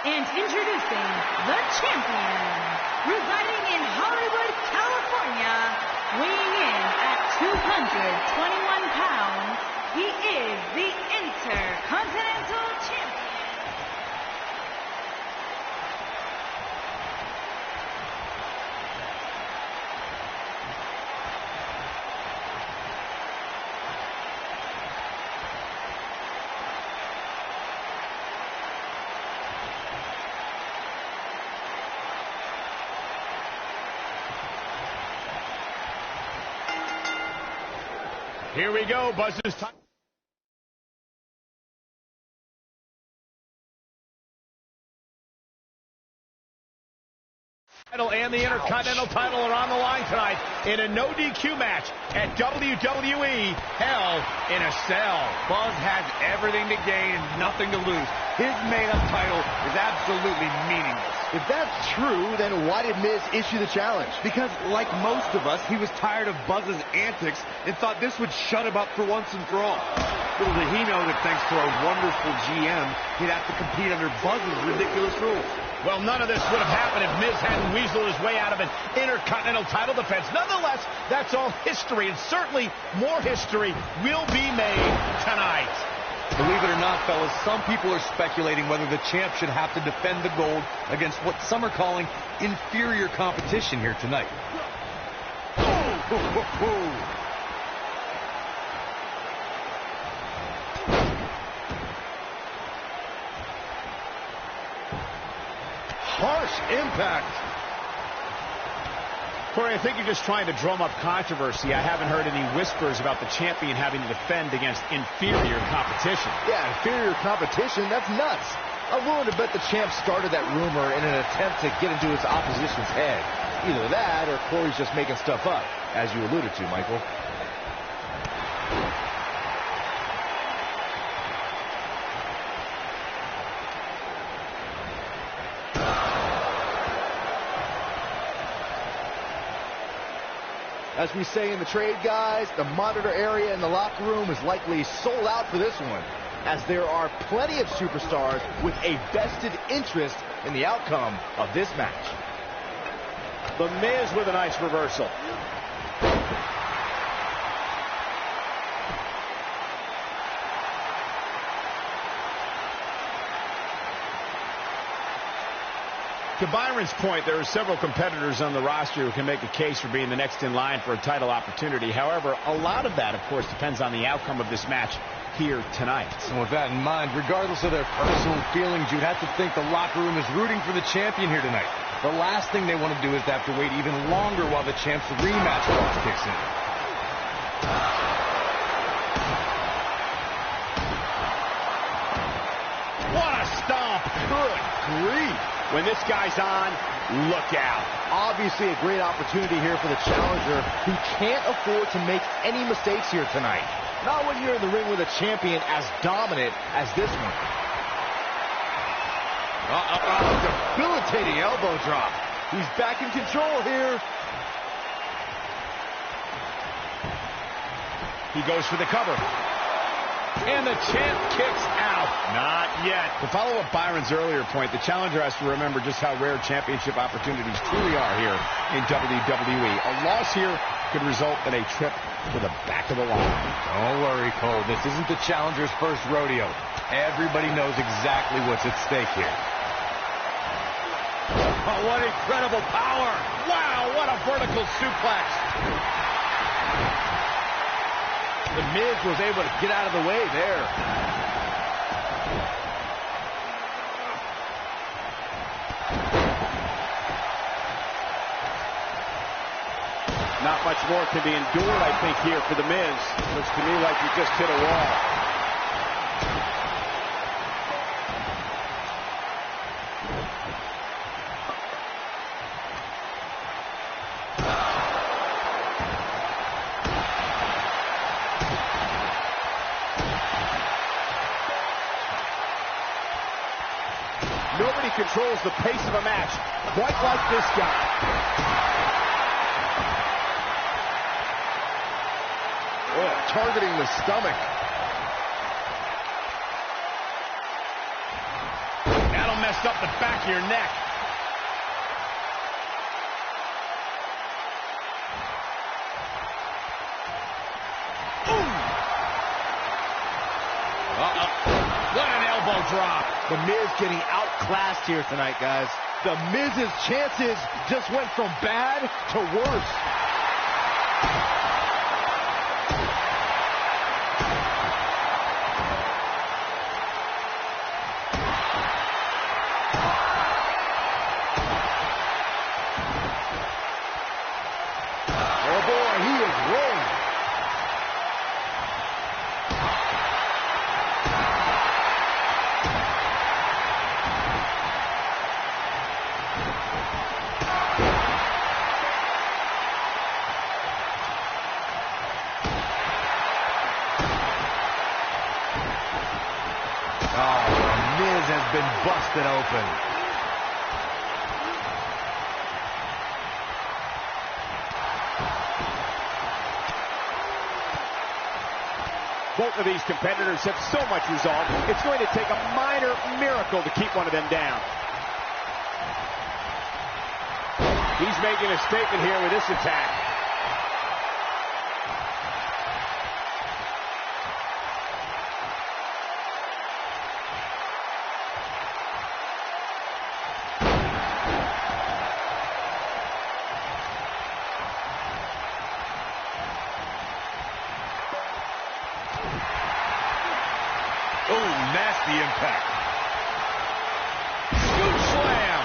And introducing the champion, residing in Hollywood, California, weighing in at 221 pounds, he is the Intercontinental Champion. Here we go, Buzz's time. And the Intercontinental title are on the line tonight in a no DQ match at WWE Hell in a Cell. Buzz has everything to gain and nothing to lose. His made-up title is absolutely meaningless. If that's true, then why did Miz issue the challenge? Because, like most of us, he was tired of Buzz's antics and thought this would shut him up for once and for all. Little did he know that thanks to our wonderful GM, he'd have to compete under Buzz's ridiculous rules. Well, none of this would have happened if Miz hadn't weaseled his way out of an Intercontinental title defense. Nonetheless, that's all history, and certainly more history will be made tonight. Believe it or not, fellas, some people are speculating whether the champ should have to defend the gold against what some are calling inferior competition here tonight. Harsh impact. Corey, I think you're just trying to drum up controversy. I haven't heard any whispers about the champion having to defend against inferior competition. Yeah, inferior competition? That's nuts. I'm willing to bet the champ started that rumor in an attempt to get into his opposition's head. Either that or Corey's just making stuff up, as you alluded to, Michael. As we say in the trade, guys, the monitor area in the locker room is likely sold out for this one, as there are plenty of superstars with a vested interest in the outcome of this match. The Miz with a nice reversal. To Byron's point, there are several competitors on the roster who can make a case for being the next in line for a title opportunity. However, a lot of that, of course, depends on the outcome of this match here tonight. So with that in mind, regardless of their personal feelings, you'd have to think the locker room is rooting for the champion here tonight. The last thing they want to do is to have to wait even longer while the champ's rematch clause kicks in. What a stomp! Good grief! When this guy's on, look out. Obviously a great opportunity here for the challenger, who can't afford to make any mistakes here tonight. Not when you're in the ring with a champion as dominant as this one. Debilitating elbow drop. He's back in control here. He goes for the cover. And the champ kicks out. Not yet. To follow up Byron's earlier point, the challenger has to remember just how rare championship opportunities truly are here in WWE. A loss here could result in a trip to the back of the line. Don't worry, Cole. This isn't the challenger's first rodeo. Everybody knows exactly what's at stake here. Oh, what incredible power. Wow, what a vertical suplex. The Miz was able to get out of the way there. Not much more can be endured, I think, here for the Miz. Looks to me like he just hit a wall. Nobody controls the pace of a match quite like this guy. Oh, targeting the stomach. That'll mess twist up the back of your neck. What an elbow drop. The Miz getting outclassed here tonight, guys. The Miz's chances just went from bad to worse. Oh boy, he is rolling. Has been busted open. Both of these competitors have so much resolve, it's going to take a minor miracle to keep one of them down. He's making a statement here with this attack. Oh, nasty impact. Scoop slam.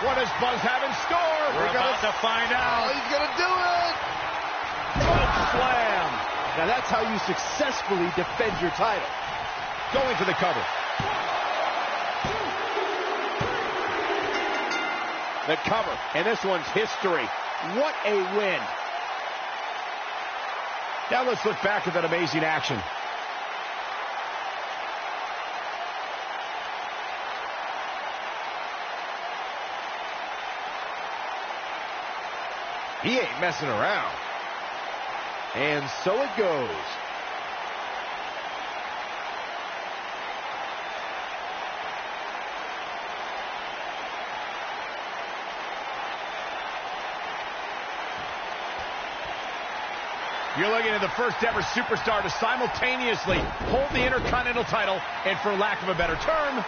What does Buzz have in store? We're about to find out. Oh, he's going to do it. Choke slam. Now that's how you successfully defend your title. Going for the cover. The cover, and this one's history. What a win. Now let's look back at that amazing action. He ain't messing around. And so it goes. You're looking at the first ever superstar to simultaneously hold the Intercontinental title and, for lack of a better term,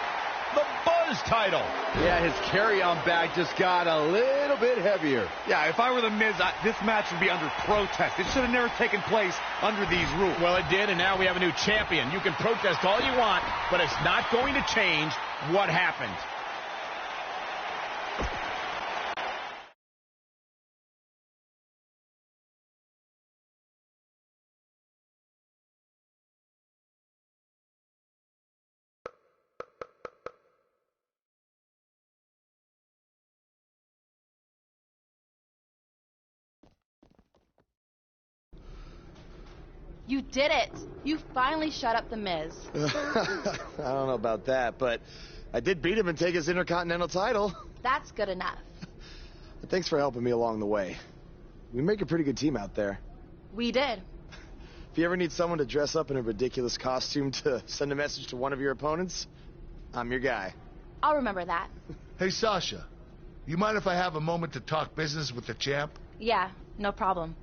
the Buzz title. Yeah, his carry-on bag just got a little bit heavier. Yeah, if I were the Miz, this match would be under protest. It should have never taken place under these rules. Well, it did, and now we have a new champion. You can protest all you want, but it's not going to change what happened. You did it! You finally shut up the Miz. I don't know about that, but I did beat him and take his Intercontinental title. That's good enough. Thanks for helping me along the way. We make a pretty good team out there. We did. If you ever need someone to dress up in a ridiculous costume to send a message to one of your opponents, I'm your guy. I'll remember that. Hey, Sasha, you mind if I have a moment to talk business with the champ? Yeah, no problem.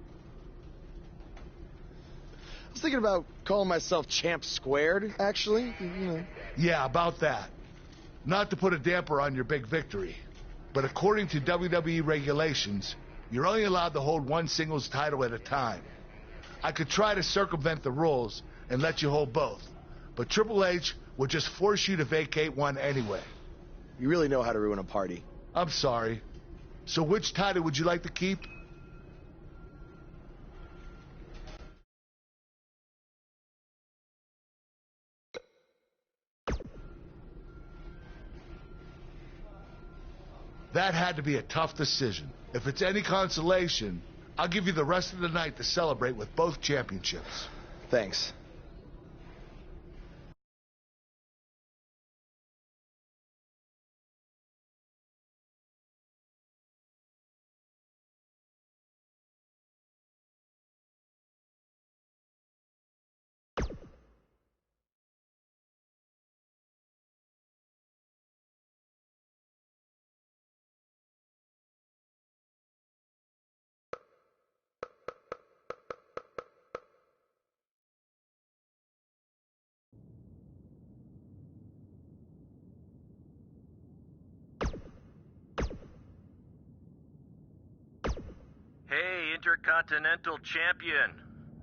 I was thinking about calling myself Champ Squared, actually. You know. Yeah, about that. Not to put a damper on your big victory, but according to WWE regulations, you're only allowed to hold one singles title at a time. I could try to circumvent the rules and let you hold both, but Triple H would just force you to vacate one anyway. You really know how to ruin a party. I'm sorry. So which title would you like to keep? That had to be a tough decision. If it's any consolation, I'll give you the rest of the night to celebrate with both championships. Thanks. Intercontinental Champion.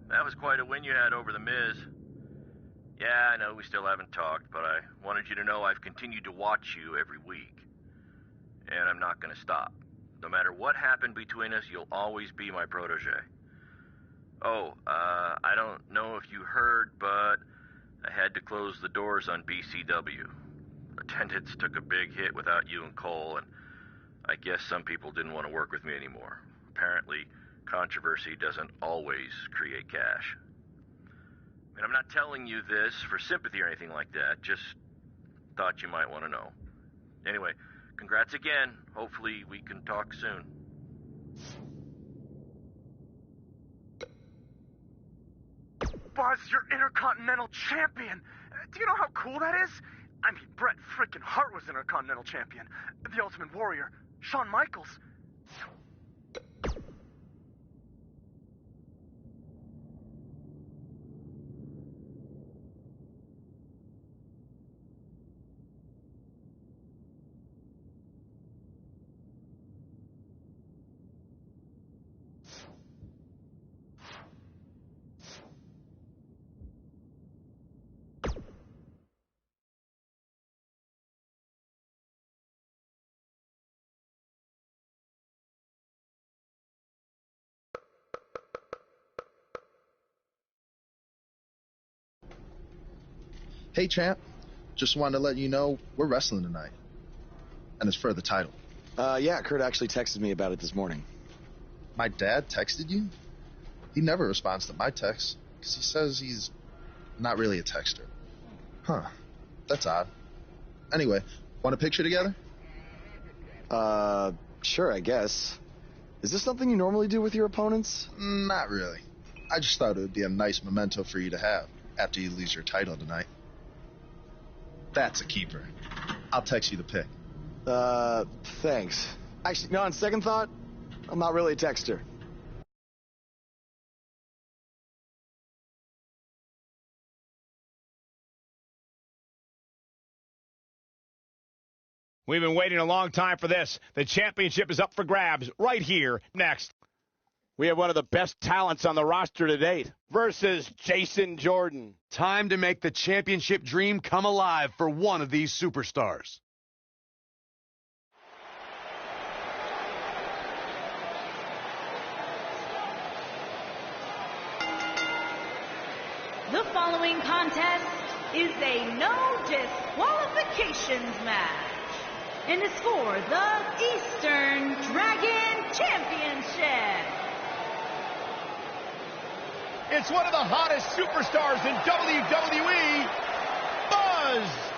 That was quite a win you had over The Miz. Yeah, I know we still haven't talked, but I wanted you to know I've continued to watch you every week. And I'm not going to stop. No matter what happened between us, you'll always be my protege. Oh, I don't know if you heard, but I had to close the doors on BCW. Attendance took a big hit without you and Cole, and I guess some people didn't want to work with me anymore. Apparently, controversy doesn't always create cash. And I'm not telling you this for sympathy or anything like that, just thought you might want to know. Anyway, congrats again. Hopefully we can talk soon. Buzz, you're Intercontinental Champion. Do you know how cool that is? I mean, Bret frickin' Hart was Intercontinental Champion. The Ultimate Warrior, Shawn Michaels. Hey, champ. Just wanted to let you know we're wrestling tonight. And it's for the title. Yeah, Kurt actually texted me about it this morning. My dad texted you? He never responds to my texts, because he says he's not really a texter. Huh. That's odd. Anyway, want a picture together? Sure, I guess. Is this something you normally do with your opponents? Not really. I just thought it would be a nice memento for you to have after you lose your title tonight. That's a keeper. I'll text you the pic. Thanks. Actually, no, on second thought, I'm not really a texter. We've been waiting a long time for this. The championship is up for grabs right here next. We have one of the best talents on the roster to date versus Jason Jordan. Time to make the championship dream come alive for one of these superstars. The following contest is a no disqualifications match and is for the Eastern Dragon Championship. It's one of the hottest superstars in WWE, Buzz.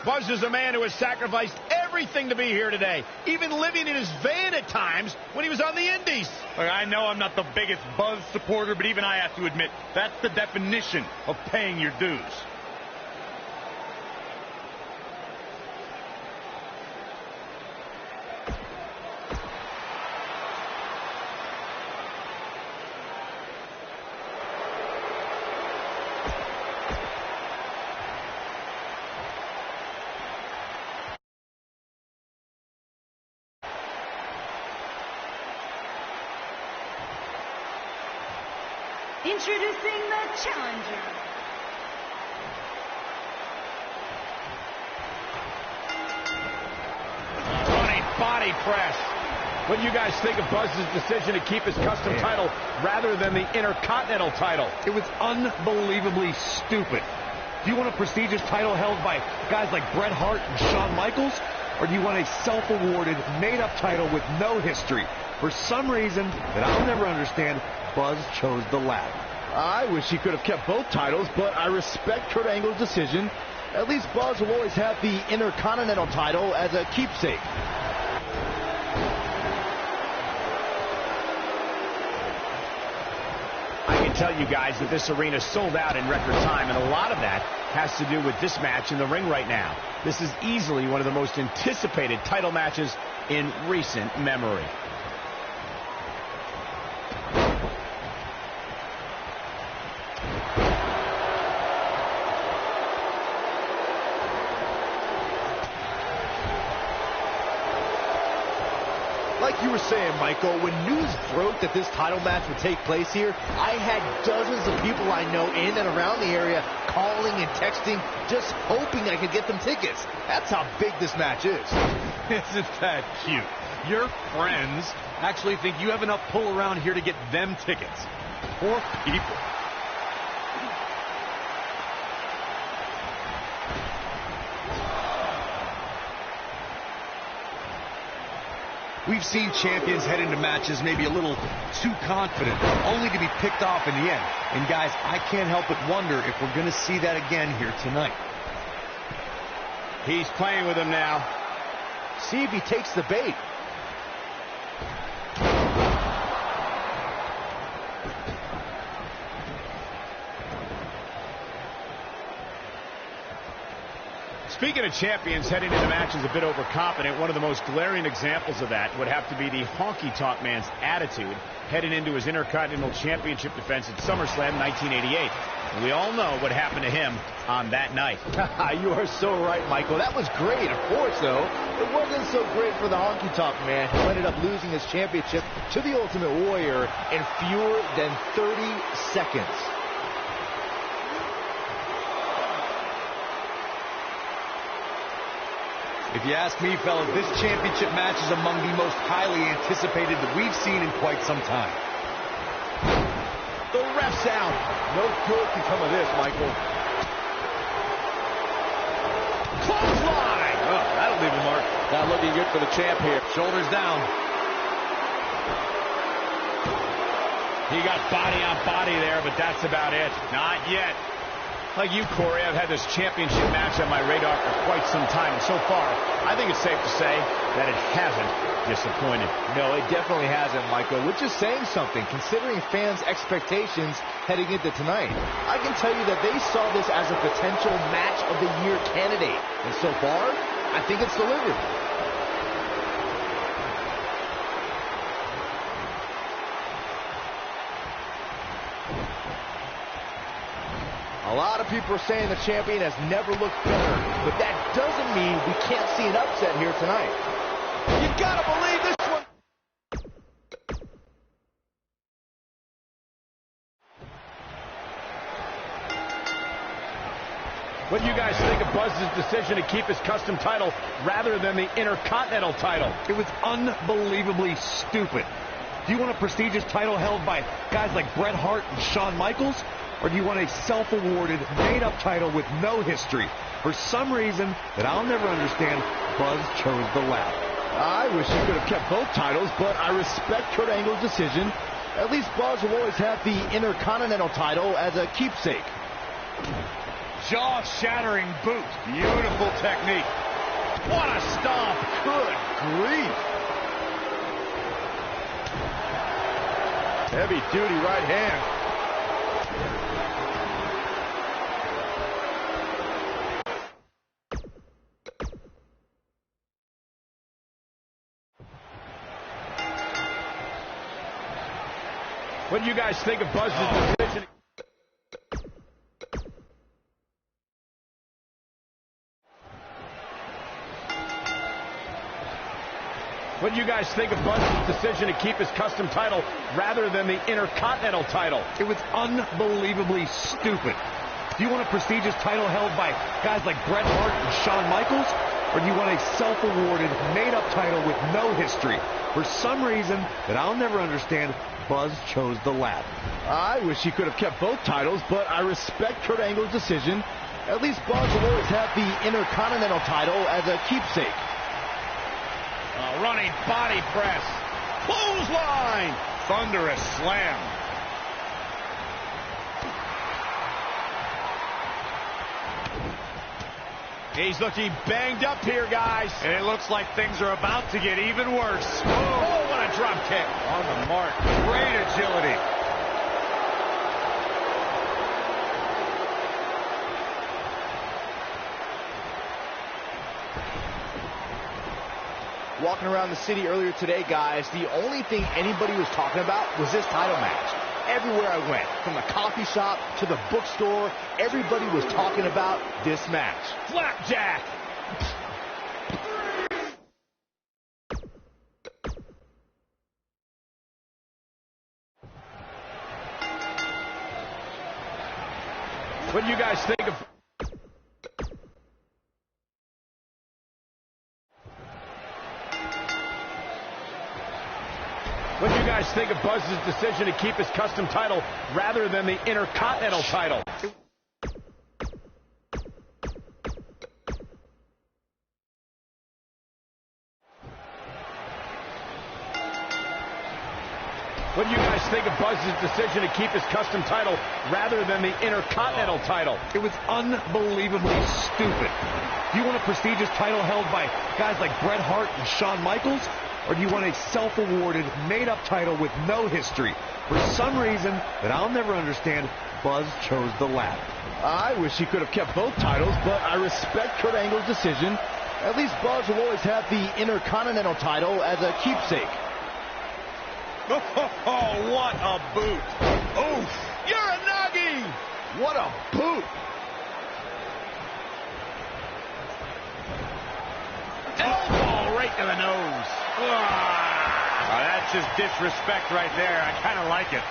Buzz is a man who has sacrificed everything to be here today, even living in his van at times when he was on the Indies. Look, I know I'm not the biggest Buzz supporter, but even I have to admit, that's the definition of paying your dues. Introducing the challenger. Running body press. What do you guys think of Buzz's decision to keep his custom title rather than the Intercontinental title? It was unbelievably stupid. Do you want a prestigious title held by guys like Bret Hart and Shawn Michaels? Or do you want a self-awarded, made-up title with no history? For some reason that I'll never understand, Buzz chose the latter. I wish he could have kept both titles, but I respect Kurt Angle's decision. At least Buzz will always have the Intercontinental title as a keepsake. I can can tell you guys that this arena sold out in record time, and a lot of that has to do with this match in the ring right now. This is easily one of the most anticipated title matches in recent memory. Like you were saying, Michael, when news broke that this title match would take place here, I had dozens of people I know in and around the area calling and texting, just hoping I could get them tickets. That's how big this match is. Isn't that cute? Your friends actually think you have enough pull around here to get them tickets. Poor people. We've seen champions head into matches maybe a little too confident, only to be picked off in the end. And guys, I can't help but wonder if we're going to see that again here tonight. He's playing with him now. See if he takes the bait. Speaking of champions heading into matches a bit overconfident, one of the most glaring examples of that would have to be the honky-tonk man's attitude heading into his Intercontinental Championship defense at SummerSlam 1988. And we all know what happened to him on that night. You are so right, Michael. That was great. Of course, though, it wasn't so great for the honky-tonk man, who ended up losing his championship to the Ultimate Warrior in fewer than 30 seconds. If you ask me, fellas, this championship match is among the most highly anticipated that we've seen in quite some time. The ref's out. No good can come of this, Michael. Clothesline! Oh, that'll leave a mark. Not looking good for the champ here. Shoulders down. He got body on body there, but that's about it. Not yet. Like you, Corey, I've had this championship match on my radar for quite some time, and so far, I think it's safe to say that it hasn't disappointed. No, it definitely hasn't, Michael, which is saying something, considering fans' expectations heading into tonight. I can tell you that they saw this as a potential match of the year candidate, and so far, I think it's delivered. A lot of people are saying the champion has never looked better, but that doesn't mean we can't see an upset here tonight. You gotta believe this one. What do you guys think of Buzz's decision to keep his custom title rather than the Intercontinental title? It was unbelievably stupid. Do you want a prestigious title held by guys like Bret Hart and Shawn Michaels? Or do you want a self-awarded, made-up title with no history? For some reason that I'll never understand, Buzz chose the latter. I wish he could have kept both titles, but I respect Kurt Angle's decision. At least Buzz will always have the Intercontinental title as a keepsake. Jaw-shattering boot. Beautiful technique. What a stomp. Good grief. Heavy-duty right hand. What do you guys think of Buzz's decision? What do you guys think of Buzz's decision to keep his custom title rather than the Intercontinental title? It was unbelievably stupid. Do you want a prestigious title held by guys like Bret Hart and Shawn Michaels? Or do you want a self-awarded, made-up title with no history? For some reason that I'll never understand, Buzz chose the latter. I wish he could have kept both titles, but I respect Kurt Angle's decision. At least Buzz will always have the Intercontinental title as a keepsake. A running body press. Clothesline. Thunderous slam. He's looking banged up here, guys. And it looks like things are about to get even worse. Oh, what a drop kick. On the mark. Great agility. Walking around the city earlier today, guys, the only thing anybody was talking about was this title match. Everywhere I went, from the coffee shop to the bookstore, everybody was talking about this match. Flapjack! What do you guys think of... What do you guys think of Buzz's decision to keep his custom title rather than the Intercontinental title? What do you guys think of Buzz's decision to keep his custom title rather than the Intercontinental title? It was unbelievably stupid. Do you want a prestigious title held by guys like Bret Hart and Shawn Michaels? Or do you want a self-awarded, made-up title with no history? For some reason that I'll never understand, Buzz chose the latter. I wish he could have kept both titles, but I respect Kurt Angle's decision. At least Buzz will always have the Intercontinental title as a keepsake. Oh, what a boot. Oof! Uranagi! What a boot! Elbow right to the nose. Oh, that's just disrespect right there. I kind of like it.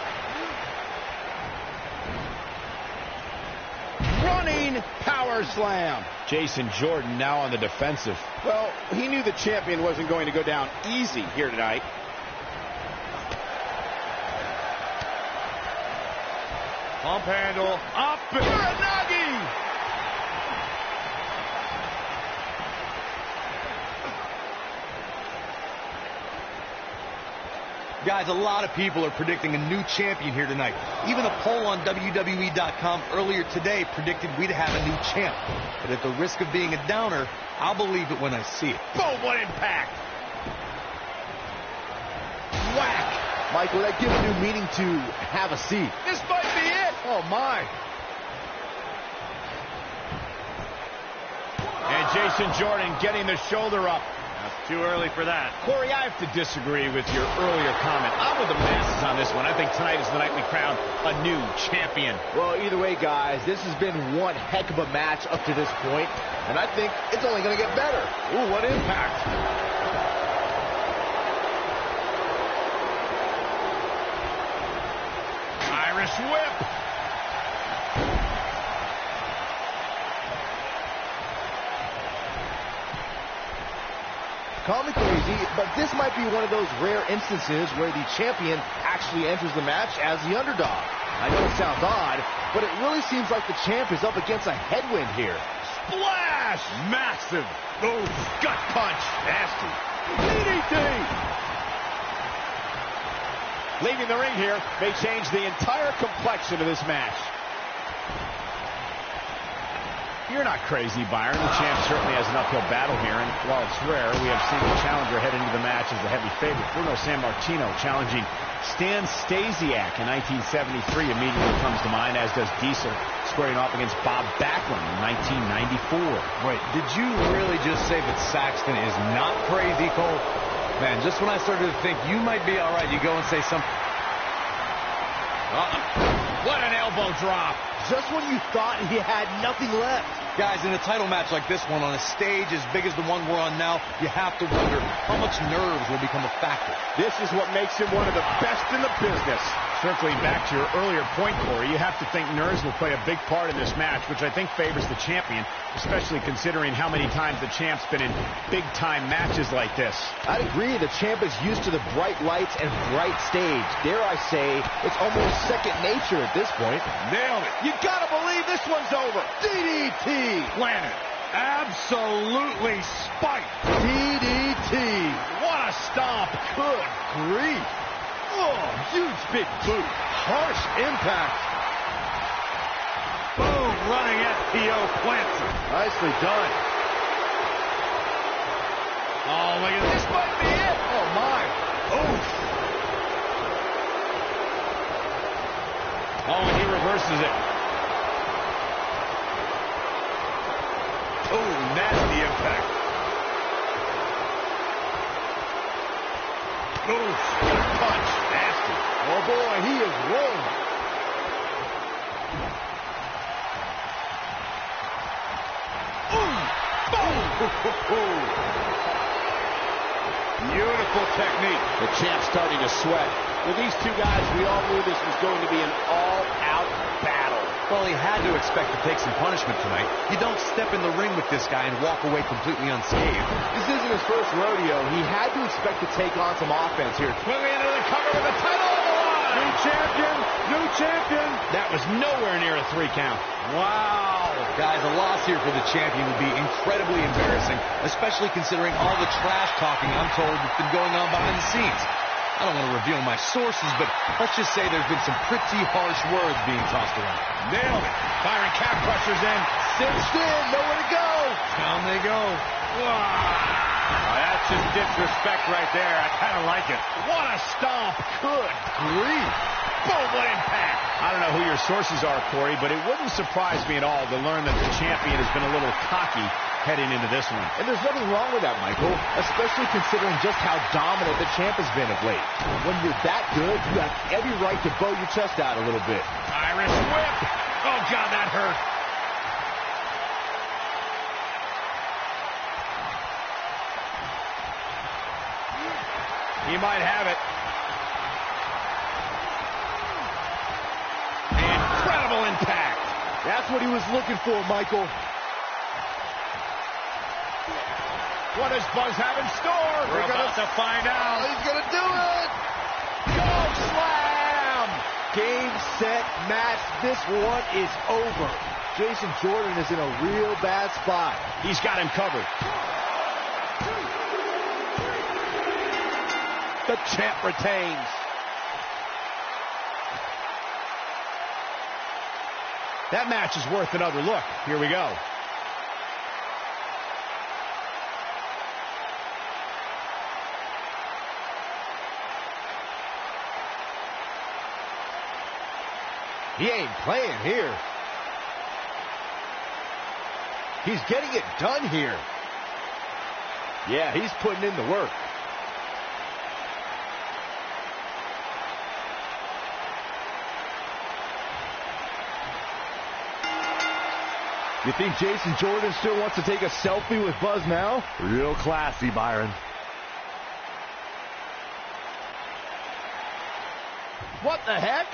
Running power slam. Jason Jordan now on the defensive. Well, he knew the champion wasn't going to go down easy here tonight. Pump handle. Up. Uranagi! Guys, a lot of people are predicting a new champion here tonight. Even a poll on WWE.com earlier today predicted we'd have a new champ. But at the risk of being a downer, I'll believe it when I see it. Boom, what impact! Whack! Michael, that gives a new meaning to have a seat. This might be it! Oh, my. And Jason Jordan getting the shoulder up. That's too early for that. Corey, I have to disagree with your earlier comment. I'm with the masses on this one. I think tonight is the night we crown a new champion. Well, either way, guys, this has been one heck of a match up to this point, and I think it's only going to get better. Ooh, what impact! Irish whip! Call me crazy, but this might be one of those rare instances where the champion actually enters the match as the underdog. I know it sounds odd, but it really seems like the champ is up against a headwind here. Splash! Massive! Oh, gut punch! Nasty! DDT! Leaving the ring here may change the entire complexion of this match. You're not crazy, Byron. The champ certainly has an uphill battle here, and while it's rare, we have seen the challenger head into the match as the heavy favorite. Bruno Sammartino challenging Stan Stasiak in 1973 immediately comes to mind, as does Diesel squaring off against Bob Backlund in 1994. Wait, did you really just say that Saxton is not crazy, Cole? Man, just when I started to think you might be all right, you go and say something. What an elbow drop. Just when you thought he had nothing left. Guys, in a title match like this one, on a stage as big as the one we're on now, you have to wonder how much nerves will become a factor. This is what makes him one of the best in the business. Circling back to your earlier point, Corey, you have to think nerves will play a big part in this match, which I think favors the champion, especially considering how many times the champ's been in big-time matches like this. I'd agree. The champ is used to the bright lights and bright stage. Dare I say, it's almost second nature at this point. Nailed it. You gotta believe this one's over. DDT. Planet. Absolutely spiked. DDT. What a stomp. Good grief. Oh, huge big boot. Harsh impact. Boom, running FTO plants him. Nicely done. Oh, look at this. Might be it. Oh, my. Oof. Oh, and he reverses it. Oh, nasty impact. Ooh, gut punch. Nasty. Oh, boy, he is rolling. Beautiful technique. The champ's starting to sweat. With these two guys, we all knew this was going to be an all-out battle. Well, he had to expect to take some punishment tonight. You don't step in the ring with this guy and walk away completely unscathed. This isn't his first rodeo. He had to expect to take on some offense here. Moving into the cover with the title on the line. New champion! New champion! That was nowhere near a 3 count. Wow! Guys, a loss here for the champion would be incredibly embarrassing, especially considering all the trash talking I'm told has been going on behind the scenes. I don't want to reveal my sources, but let's just say there's been some pretty harsh words being tossed around. Nailed it. Byron calf crushers in. Cinched in, nowhere to go. Down they go. Oh, that's just disrespect right there. I kind of like it. What a stomp. Good grief. Boom, what impact. I don't know who your sources are, Corey, but it wouldn't surprise me at all to learn that the champion has been a little cocky heading into this one. And there's nothing wrong with that, Michael, especially considering just how dominant the champ has been of late. When you're that good, you have every right to bow your chest out a little bit. Irish whip. Oh, God, that hurt. He might have it. Incredible impact. That's what he was looking for, Michael. What does Buzz have in store? We're about to find out. Oh, he's going to do it. Choke slam. Game, set, match. This one is over. Jason Jordan is in a real bad spot. He's got him covered. The champ retains. That match is worth another look. Here we go. He ain't playing here. He's getting it done here. Yeah, he's putting in the work. You think Jason Jordan still wants to take a selfie with Buzz now? Real classy, Byron. What the heck?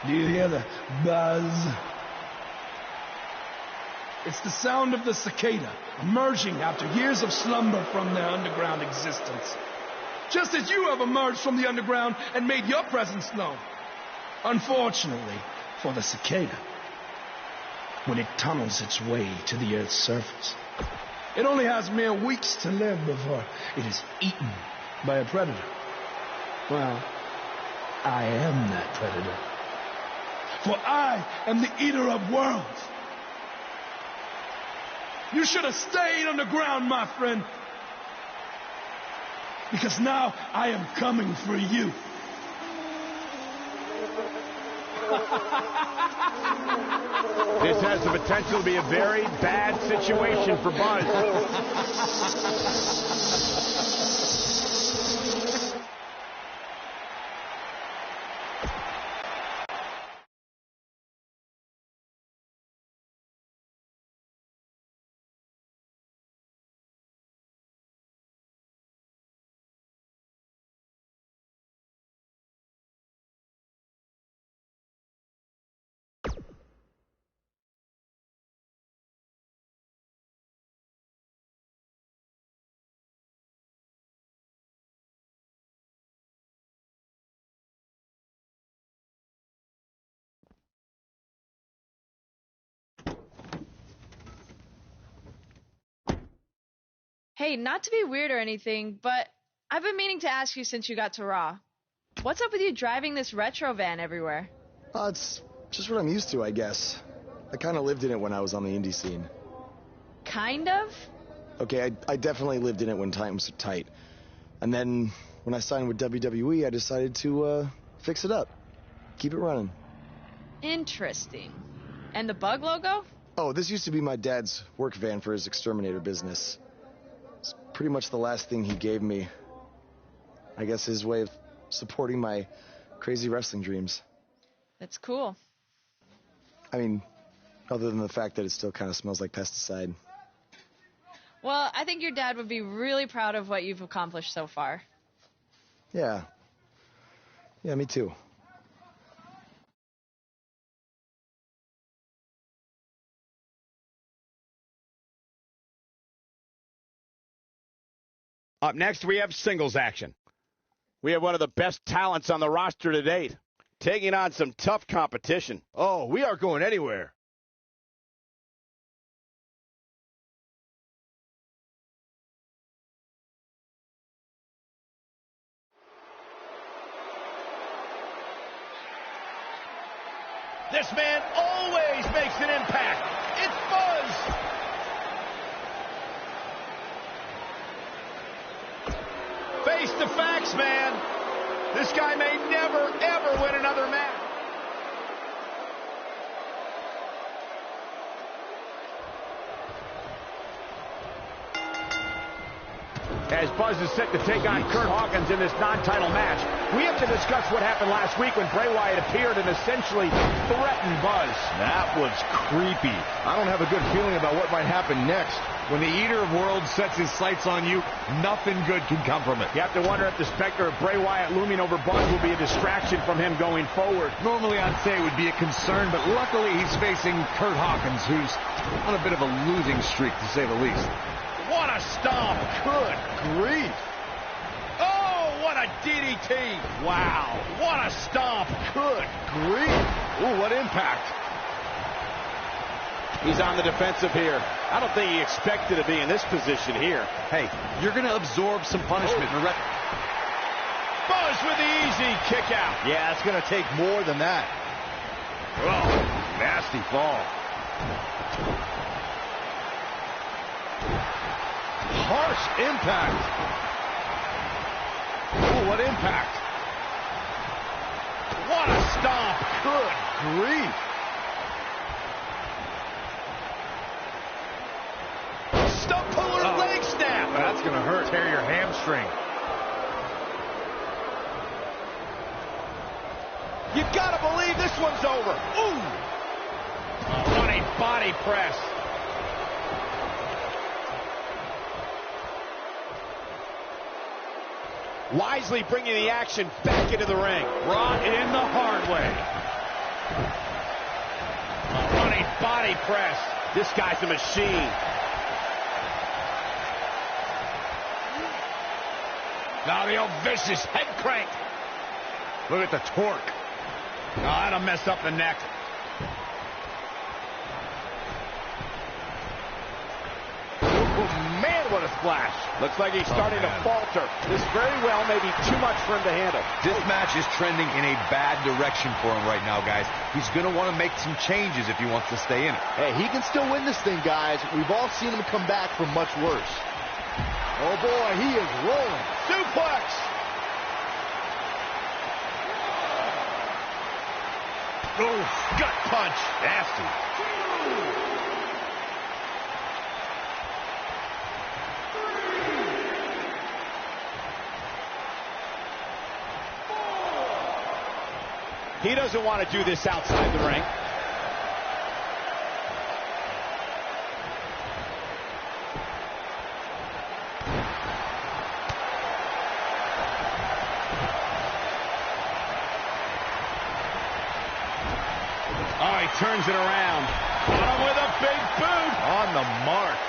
Do you hear the buzz? It's the sound of the cicada emerging after years of slumber from their underground existence. Just as you have emerged from the underground and made your presence known. Unfortunately for the cicada, when it tunnels its way to the Earth's surface, it only has mere weeks to live before it is eaten by a predator. Well, I am that predator. For I am the eater of worlds. You should have stayed underground, my friend. Because now I am coming for you. This has the potential to be a very bad situation for Buzz. Hey, not to be weird or anything, but I've been meaning to ask you since you got to Raw. What's up with you driving this retro van everywhere? It's just what I'm used to, I guess. I kind of lived in it when I was on the indie scene. Kind of? Okay, I definitely lived in it when times were tight. And then when I signed with WWE, I decided to fix it up. Keep it running. Interesting. And the bug logo? Oh, this used to be my dad's work van for his exterminator business. It's pretty much the last thing he gave me. I guess his way of supporting my crazy wrestling dreams. That's cool. I mean, other than the fact that it still kind of smells like pesticide. Well, I think your dad would be really proud of what you've accomplished so far. Yeah. Yeah, me too. Up next, we have singles action. We have one of the best talents on the roster to date, taking on some tough competition. Oh, we aren't going anywhere. This man always makes an impact. It's Buzz. Face the facts, man. This guy may never, ever win another match. As Buzz is set to take on Kurt Hawkins in this non-title match, we have to discuss what happened last week when Bray Wyatt appeared and essentially threatened Buzz. That was creepy. I don't have a good feeling about what might happen next. When the Eater of Worlds sets his sights on you, nothing good can come from it. You have to wonder if the specter of Bray Wyatt looming over Buzz will be a distraction from him going forward. Normally I'd say it would be a concern, but luckily he's facing Kurt Hawkins, who's on a bit of a losing streak, to say the least. What a stomp. Good grief. Oh, what a DDT. Wow. What a stomp. Good grief. Ooh, what impact. He's on the defensive here. I don't think he expected to be in this position here. Hey, you're going to absorb some punishment. Oh. Buzz with the easy kick out. Yeah, it's going to take more than that. Oh, nasty fall. Harsh impact. Oh, what impact. What a stomp. Good grief. Stump puller leg snap. That's going to hurt. Tear your hamstring. You've got to believe this one's over. Ooh. Running body press. Wisely bringing the action back into the ring. Brought in the hard way. Running body press. This guy's a machine. Now the old vicious head crank. Look at the torque. Oh, that'll mess up the neck. Oh, man, what a splash. Looks like he's starting to falter. This very well may be too much for him to handle. This match is trending in a bad direction for him right now, guys. He's going to want to make some changes if he wants to stay in it. Hey, he can still win this thing, guys. We've all seen him come back from much worse. Oh, boy, he is rolling. Suplex! Oh, gut punch. Nasty. He doesn't want to do this outside the ring. Oh, he turns it around. Got him with a big boot. On the mark.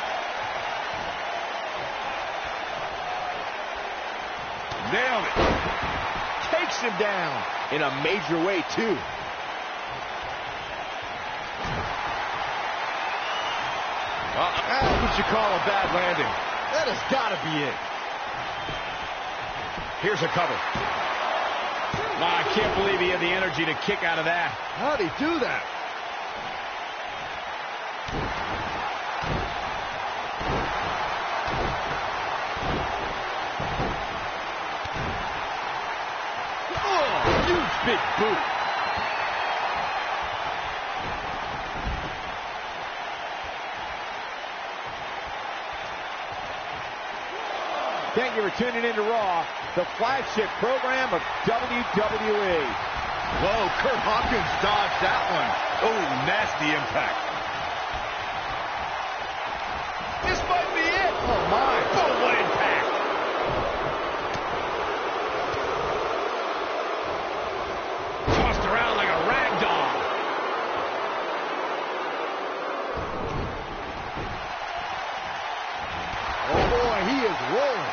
Nailed it. Takes him down in a major way, too. That's what you call a bad landing. That has got to be it. Here's a cover. Wow, I can't believe he had the energy to kick out of that. How'd he do that? Oh, huge big boot. Thank you for tuning in to Raw, the flagship program of WWE. Whoa, Kurt Hawkins dodged that one. Oh, nasty impact. This might be it. Oh, my. Oh, what impact. Tossed around like a rag doll. Oh, boy, he is rolling.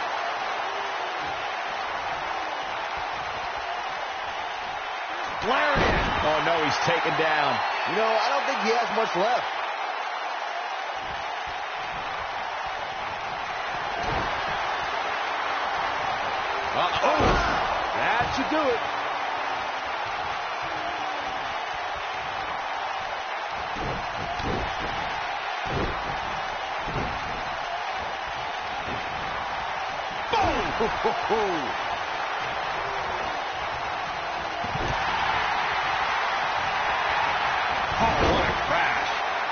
Lariat. Oh, no, he's taken down. You know, I don't think he has much left. Uh-oh. That should do it. Boom!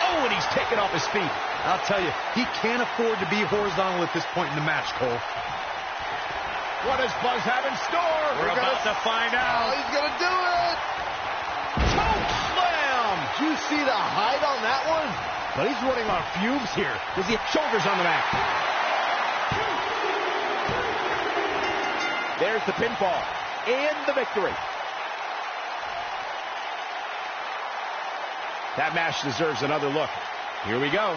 Oh, and he's taken off his feet. I'll tell you, he can't afford to be horizontal at this point in the match, Cole. What does Buzz have in store? We're about to find out. Oh, he's going to do it. Choke slam. Did you see the height on that one? But he's running on fumes here. Does he have shoulders on the mat? There's the pinfall and the victory. That match deserves another look. Here we go.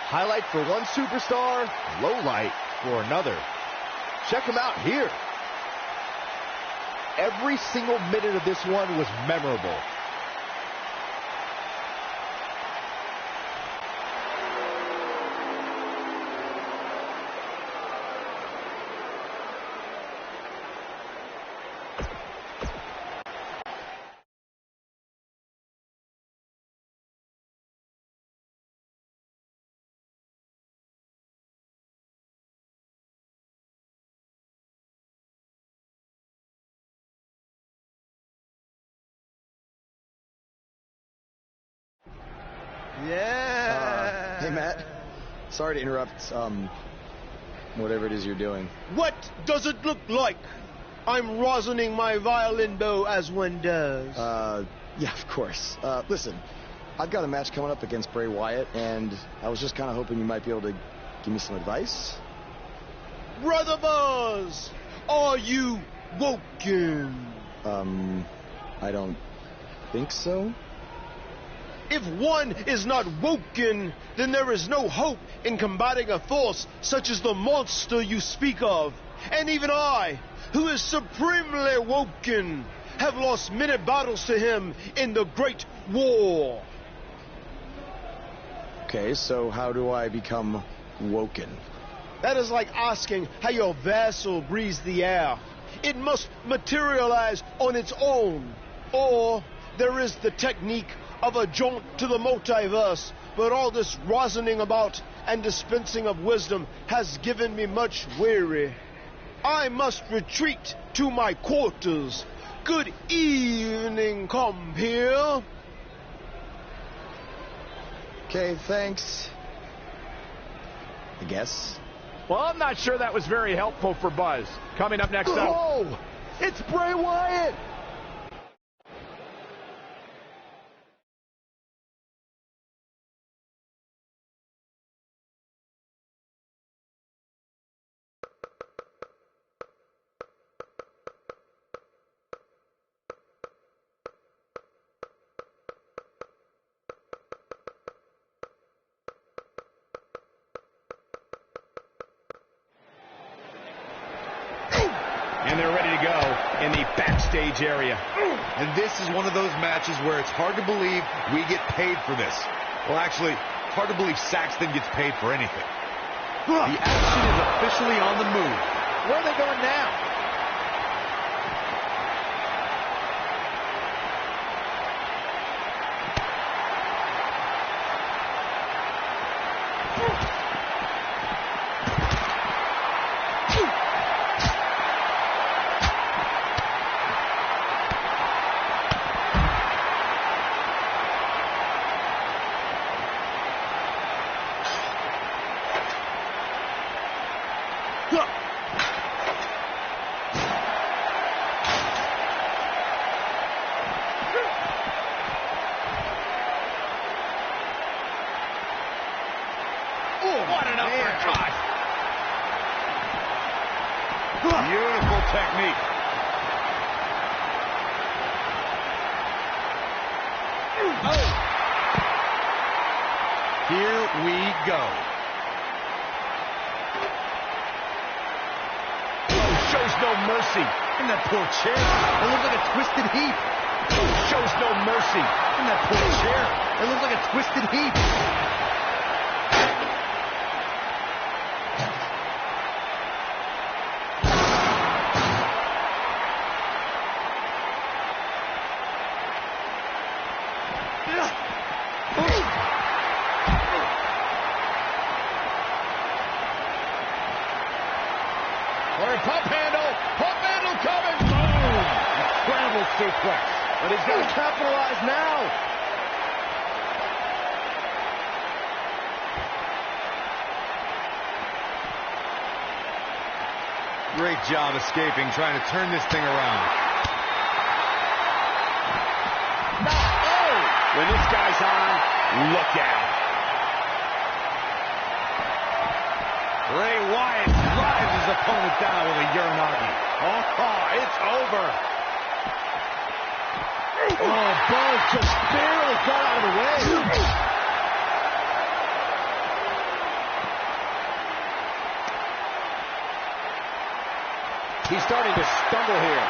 Highlight for one superstar, low light for another. Check him out here. Every single minute of this one was memorable. Yeah. Hey, Matt. Sorry to interrupt, whatever it is you're doing. What does it look like? I'm rosining my violin bow as one does. Yeah, of course. Listen, I've got a match coming up against Bray Wyatt, and I was just kind of hoping you might be able to give me some advice. Brother Buzz, are you woken? I don't think so. If one is not woken, then there is no hope in combating a force such as the monster you speak of. And even I, who is supremely woken, have lost many battles to him in the Great War. Okay, so how do I become woken? That is like asking how your vessel breathes the air. It must materialize on its own. Or there is the technique of a jaunt to the multiverse, but all this rosining about and dispensing of wisdom has given me much weary. I must retreat to my quarters. Good evening, compeer. Okay, thanks. I guess. Well, I'm not sure that was very helpful for Buzz. Coming up next up. Oh, it's Bray Wyatt. And they're ready to go in the backstage area. And this is one of those matches where it's hard to believe we get paid for this. Well, actually, it's hard to believe Saxton gets paid for anything. The action is officially on the move. Where are they going now? What an uppercut! Beautiful technique. Oh! Here we go. Oh, shows no mercy. In that poor chair. It looks like a twisted heap. Oh, shows no mercy. In that poor chair. It looks like a twisted heap. Pump handle coming. Boom! Scramble suplex. But he's got to capitalize now. Great job escaping, trying to turn this thing around. Oh! When this guy's on, look out. Bray Wyatt drives his opponent down with a Uranagi. Oh, it's over. Oh, Buzz just barely got out of the way. He's starting to stumble here.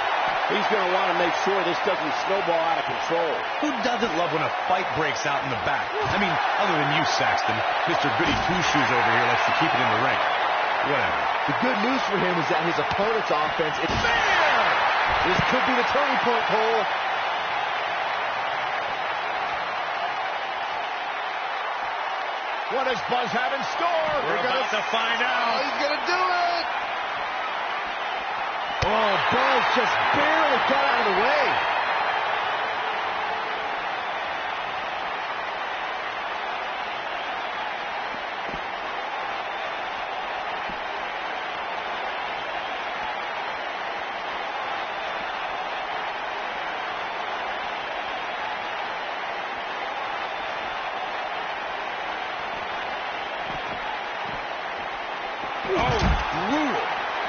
He's going to want to make sure this doesn't snowball out of control. Who doesn't love when a fight breaks out in the back? I mean, other than you, Saxton. Mr. Goody Two-Shoes over here likes to keep it in the ring. Whatever. The good news for him is that his opponent's offense is fair. This could be the turning point, Cole. What does Buzz have in store? We're about to find out. He's going to do it. Oh, Buzz just barely got out of the way. Oh, brutal.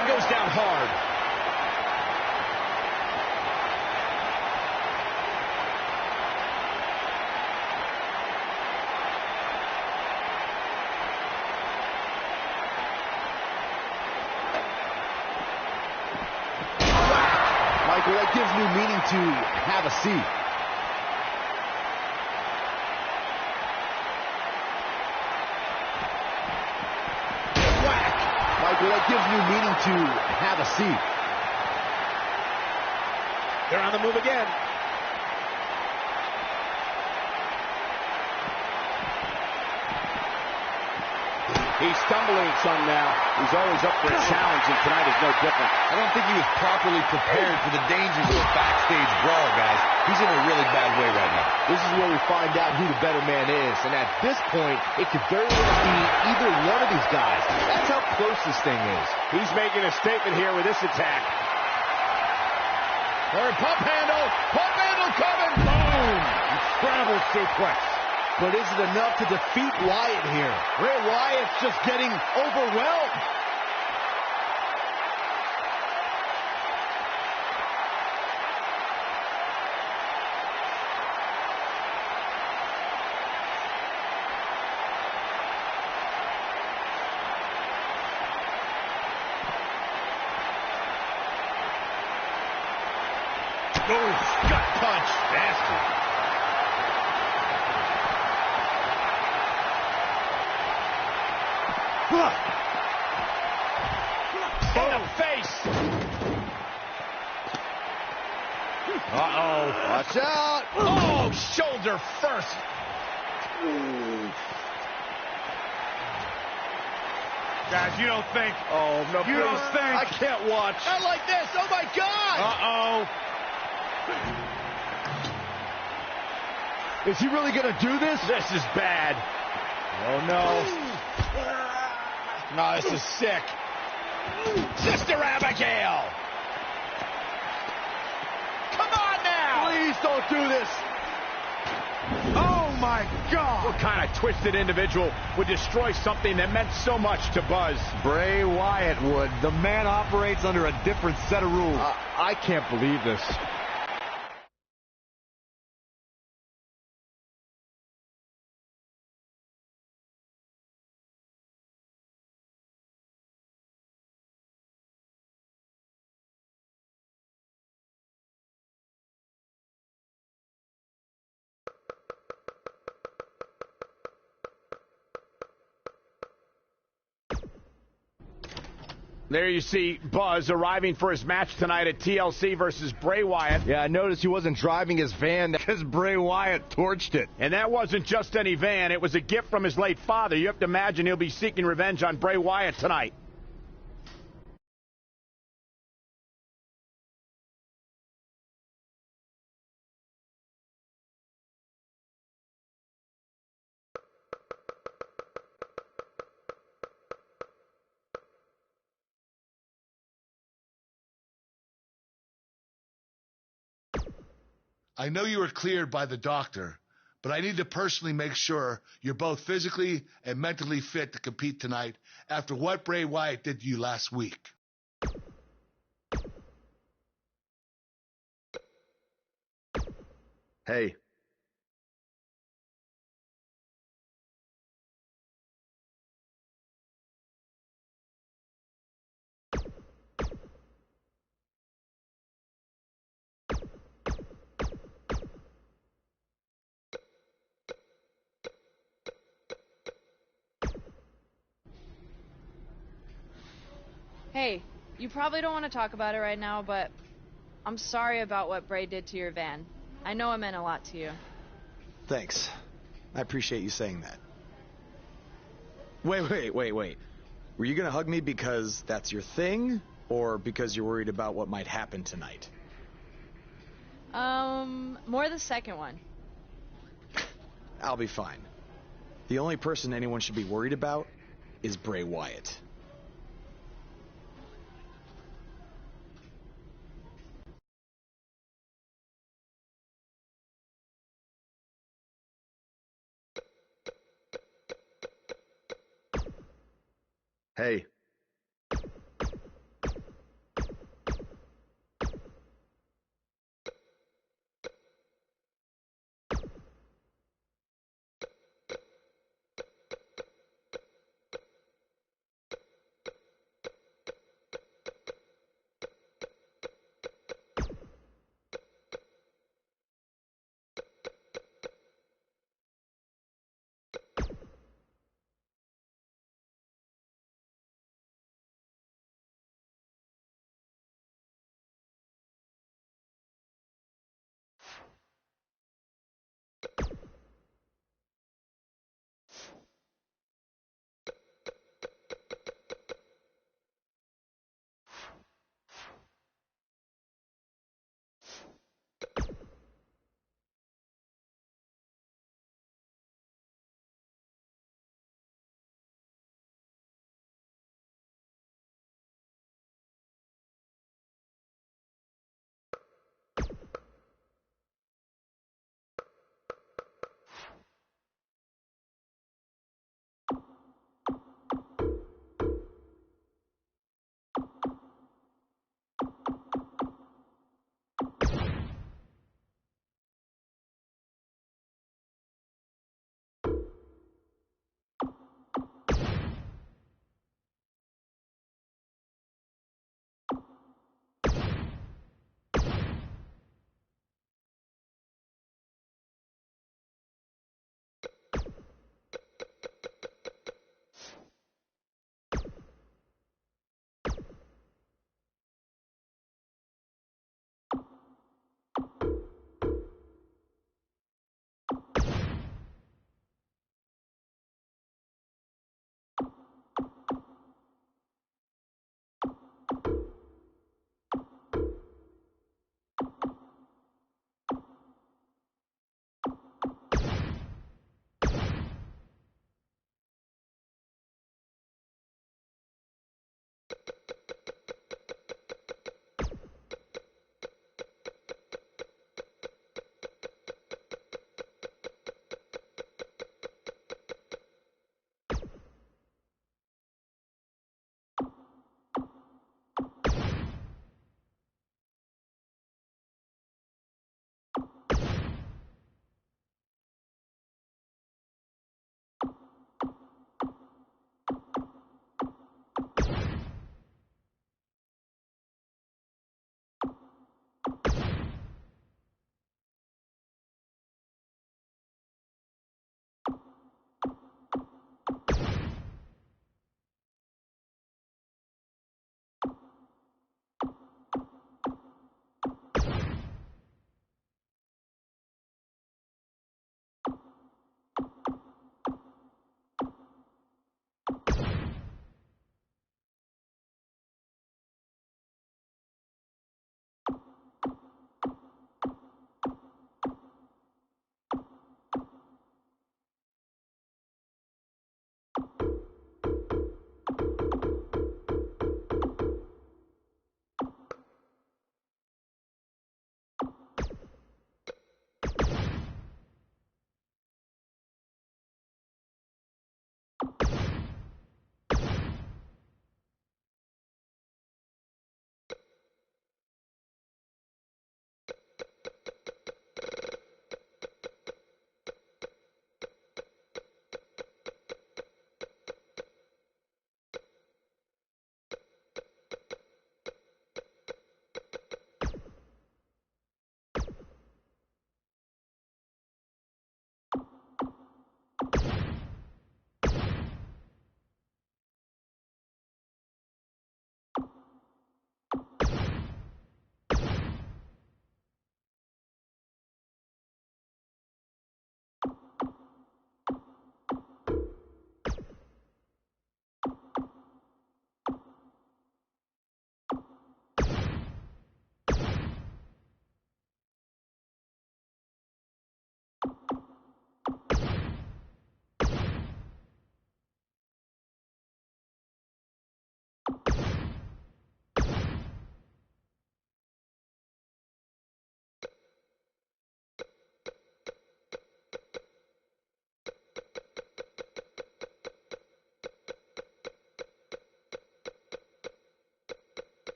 He goes down hard. Michael, that gives new meaning to have a seat. Michael, that gives new meaning to have a seat. They're on the move again. He's stumbling some now. He's always up for a challenge, and tonight is no different. I don't think he was properly prepared for the dangers of a backstage brawl, guys. He's in a really bad way right now. This is where we find out who the better man is, and at this point, it could very well be either one of these guys. That's how close this thing is. He's making a statement here with this attack. Or pump handle coming. Boom! Scramble suplex. But is it enough to defeat Wyatt here? Bray Wyatt's just getting overwhelmed. Oh, gut punch. Nasty. In the face. Uh-oh. Watch out. Oh, shoulder first. Guys, you don't think. Oh, no. You don't think. I can't watch. Not like this. Oh, my God. Uh-oh. Is he really going to do this? This is bad. Oh, no. No, this is sick. Sister Abigail. Come on now. Please don't do this. Oh, my God. What kind of twisted individual would destroy something that meant so much to Buzz? Bray Wyatt would. The man operates under a different set of rules. I can't believe this. There you see Buzz arriving for his match tonight at TLC versus Bray Wyatt. Yeah, I noticed he wasn't driving his van because Bray Wyatt torched it. And that wasn't just any van. It was a gift from his late father. You have to imagine he'll be seeking revenge on Bray Wyatt tonight. I know you were cleared by the doctor, but I need to personally make sure you're both physically and mentally fit to compete tonight after what Bray Wyatt did to you last week. Hey. Hey, you probably don't want to talk about it right now, but I'm sorry about what Bray did to your van. I know it meant a lot to you. Thanks. I appreciate you saying that. Wait. Were you gonna hug me because that's your thing, or because you're worried about what might happen tonight? More the second one. I'll be fine. The only person anyone should be worried about is Bray Wyatt. Hey.